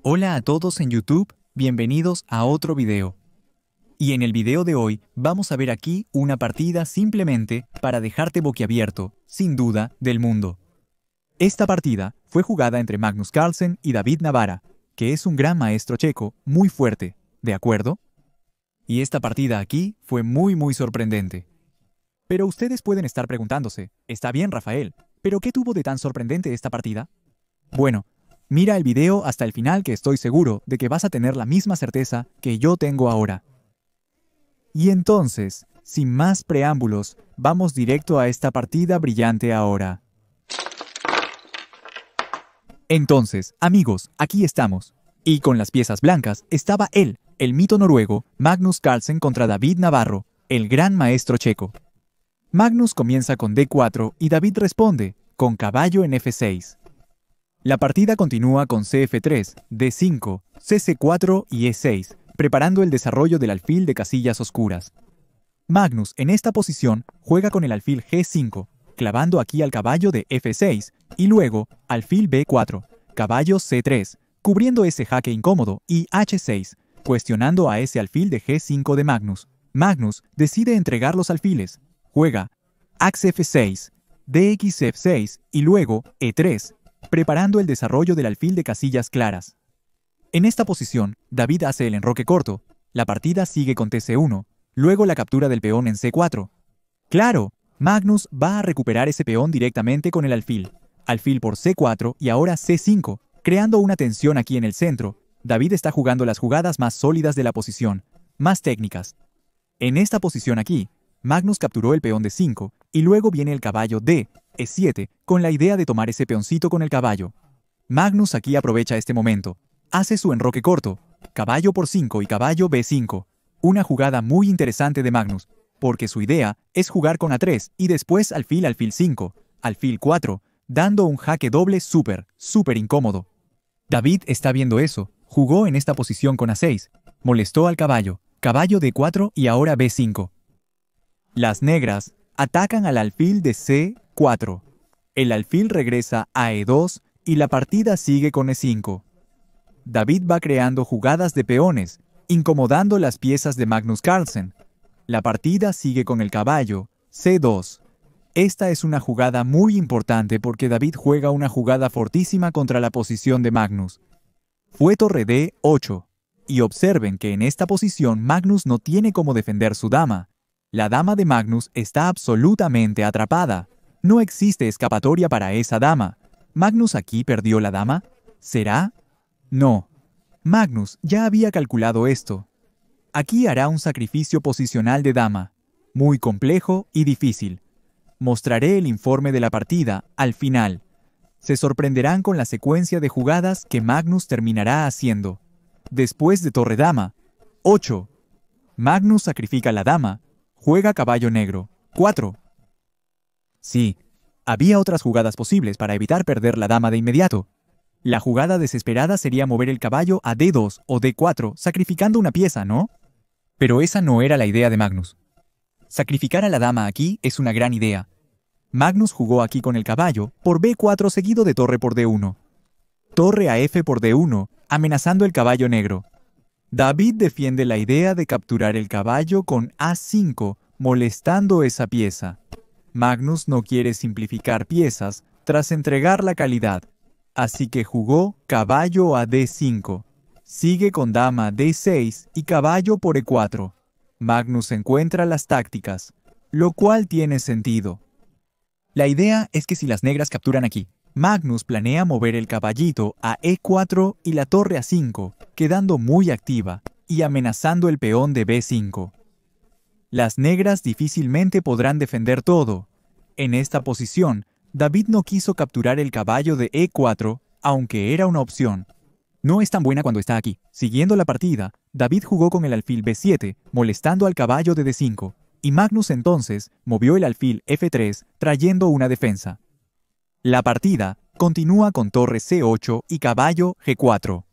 Hola a todos en YouTube, bienvenidos a otro video. Y en el video de hoy vamos a ver aquí una partida simplemente para dejarte boquiabierto, sin duda, del mundo. Esta partida fue jugada entre Magnus Carlsen y David Navara, que es un gran maestro checo, muy fuerte, ¿de acuerdo? Y esta partida aquí fue muy sorprendente. Pero ustedes pueden estar preguntándose, está bien Rafael, ¿pero qué tuvo de tan sorprendente esta partida? Bueno, mira el video hasta el final que estoy seguro de que vas a tener la misma certeza que yo tengo ahora. Y entonces, sin más preámbulos, vamos directo a esta partida brillante ahora. Entonces, amigos, aquí estamos. Y con las piezas blancas estaba él, el mito noruego, Magnus Carlsen contra David Navarro, el gran maestro checo. Magnus comienza con D4 y David responde, con caballo en F6. La partida continúa con CF3, D5, CC4 y E6, preparando el desarrollo del alfil de casillas oscuras. Magnus, en esta posición, juega con el alfil G5, clavando aquí al caballo de F6, y luego alfil B4, caballo C3, cubriendo ese jaque incómodo, y H6, cuestionando a ese alfil de G5 de Magnus. Magnus decide entregar los alfiles. Juega Ax F6, DX F6 y luego E3, preparando el desarrollo del alfil de casillas claras. En esta posición, David hace el enroque corto, la partida sigue con TC1, luego la captura del peón en C4. ¡Claro! Magnus va a recuperar ese peón directamente con el alfil por C4 y ahora C5, creando una tensión aquí en el centro. David está jugando las jugadas más sólidas de la posición, más técnicas. En esta posición aquí, Magnus capturó el peón de 5 y luego viene el caballo D, E7, con la idea de tomar ese peoncito con el caballo. Magnus aquí aprovecha este momento. Hace su enroque corto, caballo por 5 y caballo B5. Una jugada muy interesante de Magnus, porque su idea es jugar con A3 y después alfil 5, alfil 4, dando un jaque doble súper incómodo. David está viendo eso, jugó en esta posición con A6, molestó al caballo, caballo D4 y ahora B5. Las negras atacan al alfil de C4. El alfil regresa a E2 y la partida sigue con E5. David va creando jugadas de peones, incomodando las piezas de Magnus Carlsen. La partida sigue con el caballo, C2. Esta es una jugada muy importante porque David juega una jugada fortísima contra la posición de Magnus. Fue torre D8. Y observen que en esta posición Magnus no tiene cómo defender su dama. La dama de Magnus está absolutamente atrapada. No existe escapatoria para esa dama. ¿Magnus aquí perdió la dama? ¿Será? No. Magnus ya había calculado esto. Aquí hará un sacrificio posicional de dama, muy complejo y difícil. Mostraré el informe de la partida al final. Se sorprenderán con la secuencia de jugadas que Magnus terminará haciendo. Después de torre dama, 8. Magnus sacrifica la dama. Juega caballo negro, 4. Sí, había otras jugadas posibles para evitar perder la dama de inmediato. La jugada desesperada sería mover el caballo a D2 o D4, sacrificando una pieza, ¿no? Pero esa no era la idea de Magnus. Sacrificar a la dama aquí es una gran idea. Magnus jugó aquí con el caballo por B4 seguido de torre por D1. Torre a F por D1, amenazando el caballo negro. David defiende la idea de capturar el caballo con A5, molestando esa pieza. Magnus no quiere simplificar piezas tras entregar la calidad, así que jugó caballo a D5. Sigue con dama D6 y caballo por E4. Magnus encuentra las tácticas, lo cual tiene sentido. La idea es que si las negras capturan aquí, Magnus planea mover el caballito a E4 y la torre a 5, quedando muy activa y amenazando el peón de B5. Las negras difícilmente podrán defender todo. En esta posición, David no quiso capturar el caballo de E4, aunque era una opción. No es tan buena cuando está aquí. Siguiendo la partida, David jugó con el alfil B7, molestando al caballo de D5, y Magnus entonces movió el alfil F3, trayendo una defensa. La partida continúa con torre C8 y caballo G4.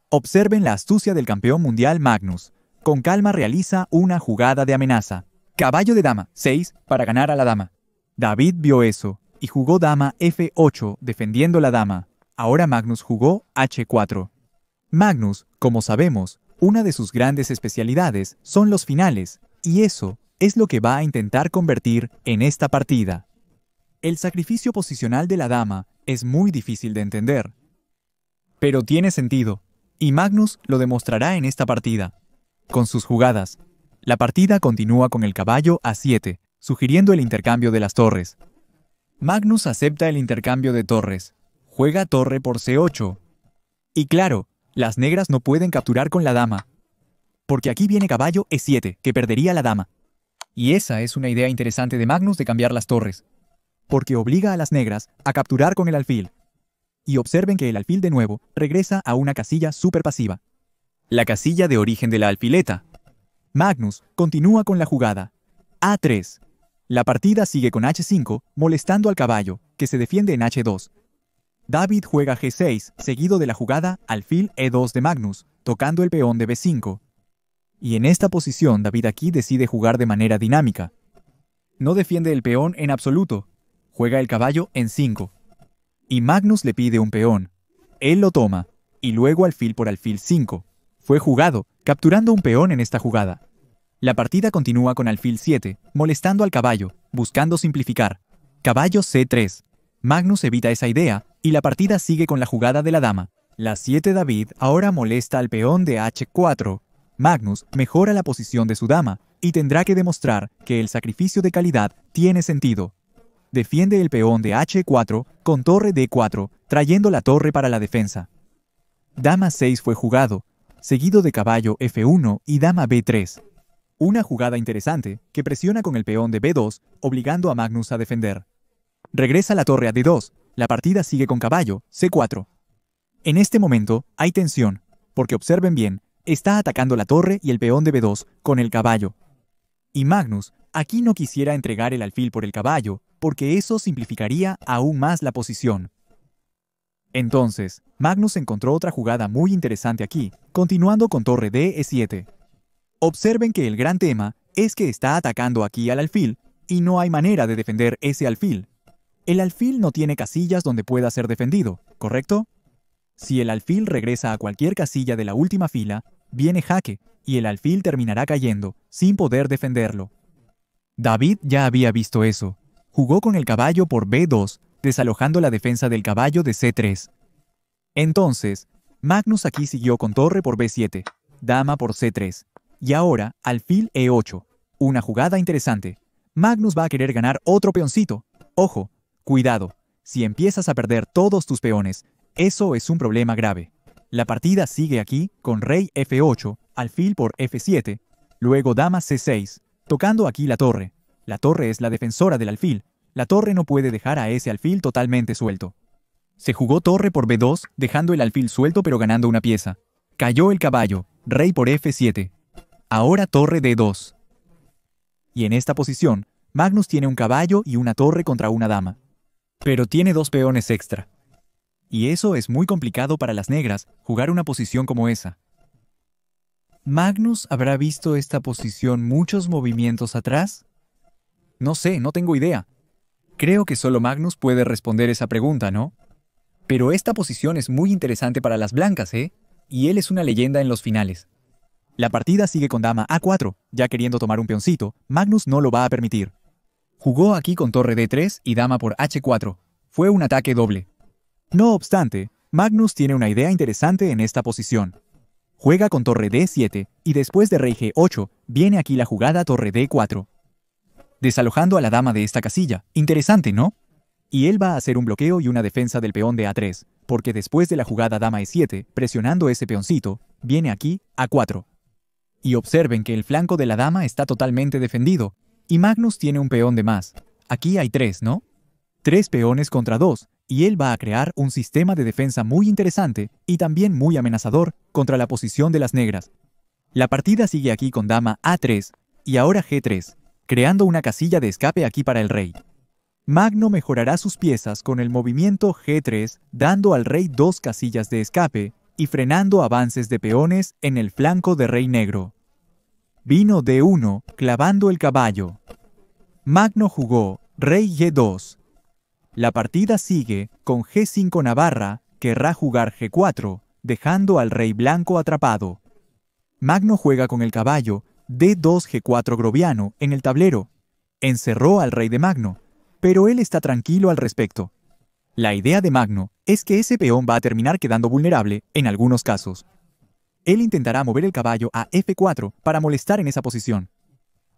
Observen la astucia del campeón mundial Magnus. Con calma realiza una jugada de amenaza. Caballo de dama, 6, para ganar a la dama. David vio eso y jugó dama F8 defendiendo la dama. Ahora Magnus jugó H4. Magnus, como sabemos, una de sus grandes especialidades son los finales, y eso es lo que va a intentar convertir en esta partida. El sacrificio posicional de la dama es muy difícil de entender, pero tiene sentido, y Magnus lo demostrará en esta partida. Con sus jugadas, la partida continúa con el caballo A7, sugiriendo el intercambio de las torres. Magnus acepta el intercambio de torres, juega torre por C8. Y claro, las negras no pueden capturar con la dama, porque aquí viene caballo E7, que perdería la dama. Y esa es una idea interesante de Magnus de cambiar las torres, porque obliga a las negras a capturar con el alfil. Y observen que el alfil de nuevo regresa a una casilla súper pasiva, la casilla de origen de la alfileta. Magnus continúa con la jugada A3. La partida sigue con H5, molestando al caballo, que se defiende en H2. David juega G6, seguido de la jugada alfil E2 de Magnus, tocando el peón de B5. Y en esta posición David aquí decide jugar de manera dinámica. No defiende el peón en absoluto, juega el caballo en 5. Y Magnus le pide un peón. Él lo toma, y luego alfil por alfil 5. Fue jugado, capturando un peón en esta jugada. La partida continúa con alfil 7, molestando al caballo, buscando simplificar. Caballo C3. Magnus evita esa idea, y la partida sigue con la jugada de la dama. La 7 David ahora molesta al peón de H4. Magnus mejora la posición de su dama, y tendrá que demostrar que el sacrificio de calidad tiene sentido. Defiende el peón de H4 con torre D4, trayendo la torre para la defensa. Dama 6 fue jugado, seguido de caballo F1 y dama B3. Una jugada interesante que presiona con el peón de B2, obligando a Magnus a defender. Regresa la torre a D2, la partida sigue con caballo C4. En este momento hay tensión, porque observen bien, está atacando la torre y el peón de B2 con el caballo. Y Magnus aquí no quisiera entregar el alfil por el caballo, porque eso simplificaría aún más la posición. Entonces, Magnus encontró otra jugada muy interesante aquí, continuando con torre D E7. Observen que el gran tema es que está atacando aquí al alfil, y no hay manera de defender ese alfil. El alfil no tiene casillas donde pueda ser defendido, ¿correcto? Si el alfil regresa a cualquier casilla de la última fila, viene jaque, y el alfil terminará cayendo, sin poder defenderlo. David ya había visto eso. Jugó con el caballo por B2, desalojando la defensa del caballo de C3. Entonces, Magnus aquí siguió con torre por B7, dama por C3, y ahora alfil E8. Una jugada interesante. Magnus va a querer ganar otro peoncito. Ojo, cuidado, si empiezas a perder todos tus peones, eso es un problema grave. La partida sigue aquí con rey F8, alfil por F7, luego dama C6, tocando aquí la torre. La torre es la defensora del alfil. La torre no puede dejar a ese alfil totalmente suelto. Se jugó torre por B2, dejando el alfil suelto pero ganando una pieza. Cayó el caballo, rey por F7. Ahora torre D2. Y en esta posición, Magnus tiene un caballo y una torre contra una dama. Pero tiene dos peones extra. Y eso es muy complicado para las negras, jugar una posición como esa. ¿Magnus habrá visto esta posición muchos movimientos atrás? No sé, no tengo idea. Creo que solo Magnus puede responder esa pregunta, ¿no? Pero esta posición es muy interesante para las blancas, ¿eh? Y él es una leyenda en los finales. La partida sigue con dama A4, ya queriendo tomar un peoncito, Magnus no lo va a permitir. Jugó aquí con torre D3 y dama por H4. Fue un ataque doble. No obstante, Magnus tiene una idea interesante en esta posición. Juega con torre D7 y después de rey G8 viene aquí la jugada torre D4. Desalojando a la dama de esta casilla. Interesante, ¿no? Y él va a hacer un bloqueo y una defensa del peón de A3, porque después de la jugada dama E7, presionando ese peoncito, viene aquí A4. Y observen que el flanco de la dama está totalmente defendido, y Magnus tiene un peón de más. Aquí hay 3, ¿no? 3 peones contra 2, y él va a crear un sistema de defensa muy interesante y también muy amenazador contra la posición de las negras. La partida sigue aquí con dama A3 y ahora G3, creando una casilla de escape aquí para el rey. Magno mejorará sus piezas con el movimiento G3, dando al rey 2 casillas de escape y frenando avances de peones en el flanco de rey negro. Vino D1, clavando el caballo. Magno jugó rey G2. La partida sigue con G5 Navarra, querrá jugar G4, dejando al rey blanco atrapado. Magno juega con el caballo D2 G4 groviano en el tablero. Encerró al rey de Magno, pero él está tranquilo al respecto. La idea de Magno es que ese peón va a terminar quedando vulnerable en algunos casos. Él intentará mover el caballo a F4 para molestar en esa posición.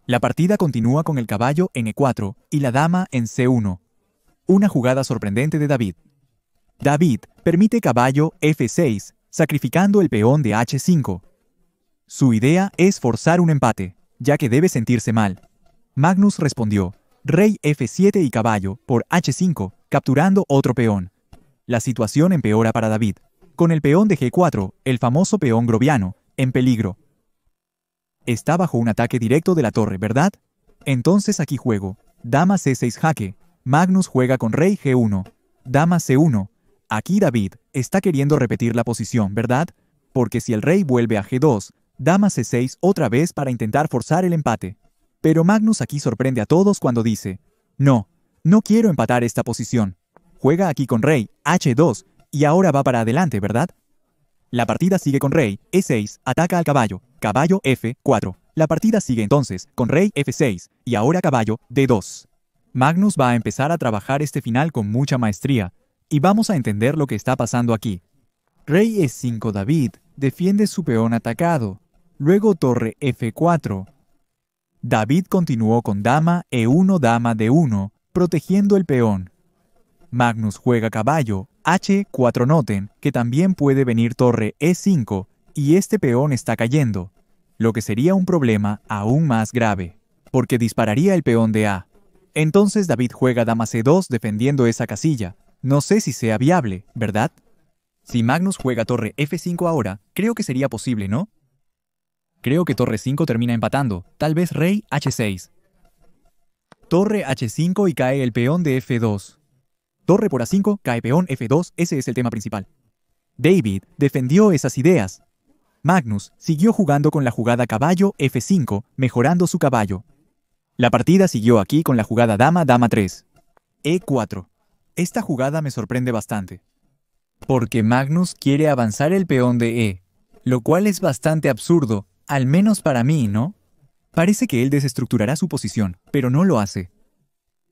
La partida continúa con el caballo en E4 y la dama en C1. Una jugada sorprendente de David. David permite caballo F6, sacrificando el peón de H5. Su idea es forzar un empate, ya que debe sentirse mal. Magnus respondió, rey F7 y caballo por H5, capturando otro peón. La situación empeora para David, con el peón de G4, el famoso peón groviano, en peligro. Está bajo un ataque directo de la torre, ¿verdad? Entonces aquí juego. Dama C6 jaque. Magnus juega con rey G1. Dama C1. Aquí David está queriendo repetir la posición, ¿verdad? Porque si el rey vuelve a G2, dama C6 otra vez para intentar forzar el empate. Pero Magnus aquí sorprende a todos cuando dice, no quiero empatar esta posición. Juega aquí con rey H2 y ahora va para adelante, ¿verdad? La partida sigue con rey E6, ataca al caballo, caballo F4. La partida sigue entonces con rey F6 y ahora caballo D2. Magnus va a empezar a trabajar este final con mucha maestría y vamos a entender lo que está pasando aquí. Rey E5 David defiende su peón atacado, luego torre F4. David continuó con dama E1 dama D1, protegiendo el peón. Magnus juega caballo H4 noten que también puede venir torre E5 y este peón está cayendo, lo que sería un problema aún más grave, porque dispararía el peón de A. Entonces David juega dama C2 defendiendo esa casilla. No sé si sea viable, ¿verdad? Si Magnus juega torre F5 ahora, creo que sería posible, ¿no? Creo que torre 5 termina empatando, tal vez rey H6. Torre H5 y cae el peón de F2. Torre por A5, cae peón F2, ese es el tema principal. David defendió esas ideas. Magnus siguió jugando con la jugada caballo F5, mejorando su caballo. La partida siguió aquí con la jugada dama, dama 3. E4. Esta jugada me sorprende bastante. Porque Magnus quiere avanzar el peón de E, lo cual es bastante absurdo, al menos para mí, ¿no? Parece que él desestructurará su posición, pero no lo hace.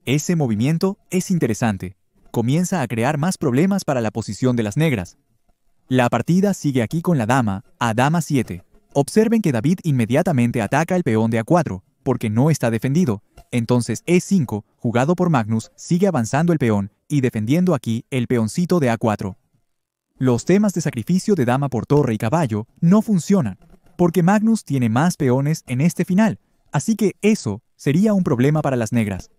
Ese movimiento es interesante. Comienza a crear más problemas para la posición de las negras. La partida sigue aquí con la dama, a dama 7. Observen que David inmediatamente ataca el peón de A4, porque no está defendido. Entonces E5, jugado por Magnus, sigue avanzando el peón y defendiendo aquí el peoncito de A4. Los temas de sacrificio de dama por torre y caballo no funcionan, porque Magnus tiene más peones en este final, así que eso sería un problema para las negras.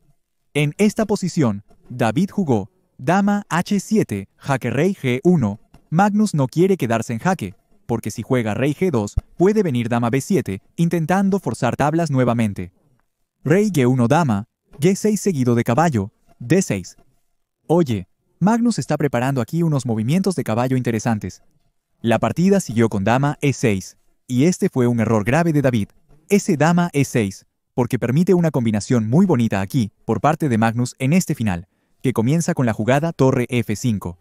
En esta posición, David jugó dama H7, jaque rey G1. Magnus no quiere quedarse en jaque, porque si juega rey G2, puede venir dama B7, intentando forzar tablas nuevamente. Rey G1 dama, G6 seguido de caballo, D6. Oye, Magnus está preparando aquí unos movimientos de caballo interesantes. La partida siguió con dama E6, y este fue un error grave de David, ese dama E6, porque permite una combinación muy bonita aquí, por parte de Magnus en este final, que comienza con la jugada torre F5.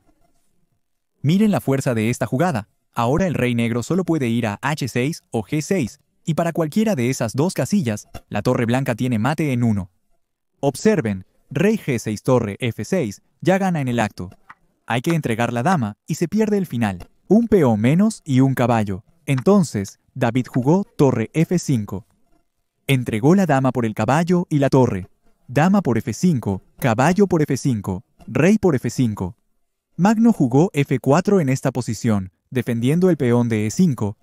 Miren la fuerza de esta jugada. Ahora el rey negro solo puede ir a H6 o G6, y para cualquiera de esas dos casillas, la torre blanca tiene mate en 1. Observen, rey G6 torre F6 ya gana en el acto. Hay que entregar la dama y se pierde el final. Un peón menos y un caballo. Entonces, David jugó torre F5. Entregó la dama por el caballo y la torre. Dama por F5, caballo por F5, rey por F5. Magno jugó F4 en esta posición, defendiendo el peón de E5.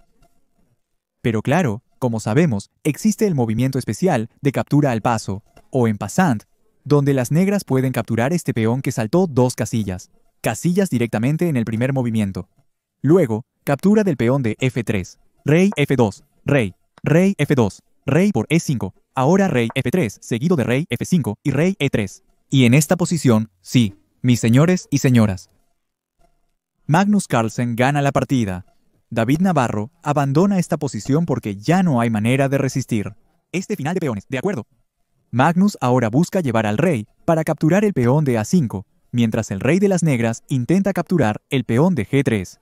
Pero claro, como sabemos, existe el movimiento especial de captura al paso, o en passant, donde las negras pueden capturar este peón que saltó dos casillas directamente en el primer movimiento. Luego, captura del peón de F3, rey F2, rey F2, rey por E5, ahora rey F3, seguido de rey F5 y rey E3. Y en esta posición, sí, mis señores y señoras, Magnus Carlsen gana la partida. David Navarro abandona esta posición porque ya no hay manera de resistir. Este final de peones, ¿de acuerdo? Magnus ahora busca llevar al rey para capturar el peón de A5, mientras el rey de las negras intenta capturar el peón de G3.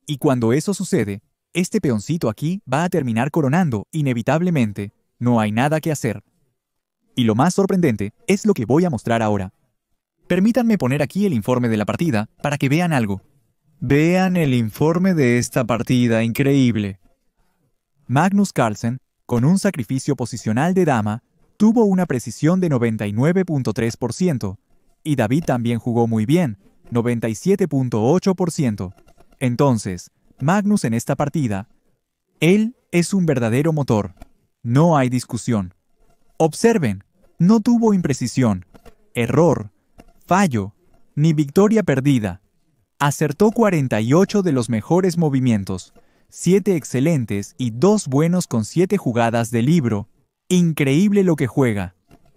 Y cuando eso sucede, este peoncito aquí va a terminar coronando, inevitablemente. No hay nada que hacer. Y lo más sorprendente es lo que voy a mostrar ahora. Permítanme poner aquí el informe de la partida para que vean algo. Vean el informe de esta partida increíble. Magnus Carlsen, con un sacrificio posicional de dama, tuvo una precisión de 99.3%, y David también jugó muy bien, 97.8%. Entonces, Magnus en esta partida, él es un verdadero motor. No hay discusión. Observen, no tuvo imprecisión, error, fallo, ni victoria perdida. Acertó 48 de los mejores movimientos, 7 excelentes y 2 buenos con 7 jugadas de libro. Increíble lo que juega.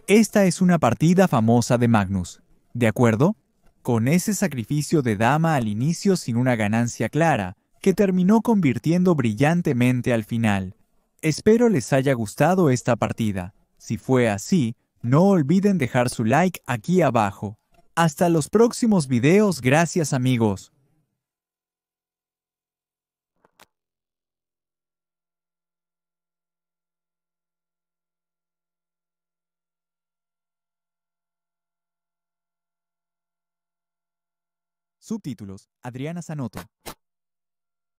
Esta es una partida famosa de Magnus. ¿De acuerdo? Con ese sacrificio de dama al inicio sin una ganancia clara, que terminó convirtiendo brillantemente al final. Espero les haya gustado esta partida. Si fue así, no olviden dejar su like aquí abajo. Hasta los próximos videos, gracias amigos. Subtítulos: Adriana Zanotto.